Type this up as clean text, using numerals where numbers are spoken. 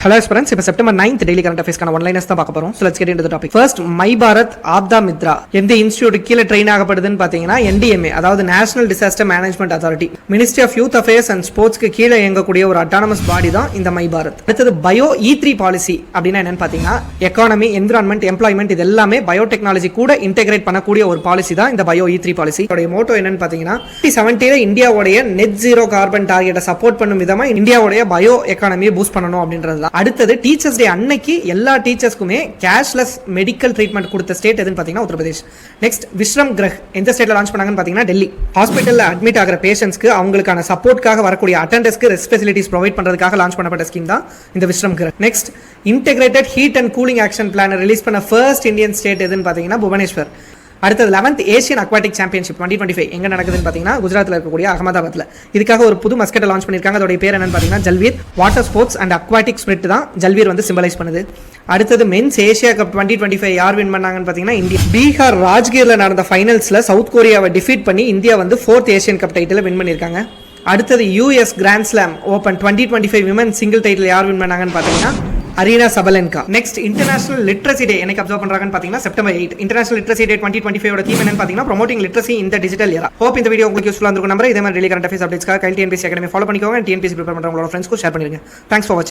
Hello friends, இப்போ September 9th daily current அஃபேர்ஸ்க்கான one liners தான் பார்க்க போறோம். So let's get into the topic. First, my Bharat Aapda Mitra எந்த இன்ஸ்டிடியூட் கீழே ட்ரெயின் ஆகப்படுதுன்னு பாத்தீங்கன்னா NDMA, அதாவது national disaster management authority, ministry of youth affairs and ஸ்போர்ட்ஸ்க்கு கீழே இயங்கக்கூடிய ஒரு அட்டானமஸ் பாடி தான் இந்த மை பாரத். அடுத்தது பயோ E3 பாலிசி அப்படின்னா என்னன்னு பாத்தீங்கன்னா எக்கானமி, என்விரான்மெண்ட், எம்ப்ளாய்மெண்ட் இது எல்லாமே பயோடெக்னாலஜி கூட இன்டெகிரேட் பண்ணக்கூடிய ஒரு பாலிசி தான் இந்த பயோ E3 பாலிசி. இதோட மோட்டோ என்னன்னு பாத்தீங்கன்னா 2070 இந்தியாவுடைய நெட் ஜீரோ கார்பன் டார்கெட்டை சப்போர்ட் பண்ணும் விதமா இந்தியாவுடைய பயோ எக்கானமியை பூஸ்ட் பண்ணணும் அப்படின்றது. அடுத்தது டீச்சர்ஸ் டே அன்னைக்கு எல்லா டீச்சர்ஸ்க்குமே கேஷ்லெஸ் மெடிக்கல் ட்ரீட்மெண்ட் கொடுத்த ஸ்டேட் எதுன்னு பார்த்தீங்கன்னா உத்தரப்பிரதேஷ். நெக்ஸ்ட் விஸ்ரம் கிரஹ் எந்த ஸ்டேட்ல லான்ச் பண்ணாங்கன்னு பார்த்தீங்கன்னா டெல்லி. ஹாஸ்பிட்டலில் அட்மிட் ஆகிற பேஷன்ஸ்க்கு அவங்களுக்கான சப்போர்ட்காக வரக்கூடிய அட்டெண்டர்ஸ்க்கு ரெஸ்ட் ஃபெசிலிட்டிஸ் ப்ரொவைட் பண்ணுறதுக்காக லான்ச் பண்ணப்பட்ட ஸ்கீம் தான் இந்த Vishram Griha. Next integrated heat and cooling action plan release பண்ண ஃபர்ஸ்ட் இந்தியன் ஸ்டேட் எதுன்னு பார்த்தீங்கன்னா புவனேஸ்வர். அடுத்தது 11th ஏசியன் அக்வாட்டிக் சாம்பியன்ஷிப் 2025 எங்க நடக்குதுன்னு பார்த்தீங்கன்னா குஜராத்தில் இருக்கக்கூடிய அகமதாபாத்தில். இதுக்காக ஒரு புது மஸ்கெட்டை லான்ச் பண்ணியிருக்காங்க. அதோட பேர் என்னன்னு பார்த்தீங்கன்னா Jalveer. Water sports and aquatic spirit தான் ஜல்வீர் வந்து சிம்பலைஸ் பண்ணுது. அடுத்தது மென்ஸ் ஏசியா கப் 2025 யார் வின் பண்ணாங்கன்னு பார்த்தீங்கன்னா இந்தியா. பீகார் ராஜ்கீர்ல நடந்த ஃபைனல்ஸ்ல சவுத் கொரியாவை டிஃபீட் பண்ணி இந்தியா வந்து 4th Asian cup title win பண்ணியிருக்காங்க. அடுத்தது US grand slam open 2025 women single title யார் வின் பண்ணாங்கன்னு பார்த்தீங்கன்னா Aryna Sabalenka. Next international literacy day என்னைக்கு அப்சர்வ் பண்றாங்கன்னு பாத்தீங்கன்னா செப்டம்பர் 8. இன்டர்நேஷனல் லிட்ரஸி டே 2025 ஓட தீம் என்னன்னு பாத்தீங்கன்னா promoting literacy in the digital era. Hope இந்த வீடியோ உங்களுக்கு யூஸ்ஃபுல்லா இருக்கும் நம்பர். இதே மாதிரி டெய்லி கரண்ட் அஃபேர்ஸ் அப்டேட்ஸ்க்காக கைல் TNPSC அகாடமி ஃபாலோ பண்ணிக்கோங்க. TNPSC ப்ரிப்பேர் பண்றவங்களோட ஃப்ரெண்ட்ஸ்க்கு ஷேர் பண்ணிருங்க. தேங்க்ஸ் ஃபார் வாட்சிங்.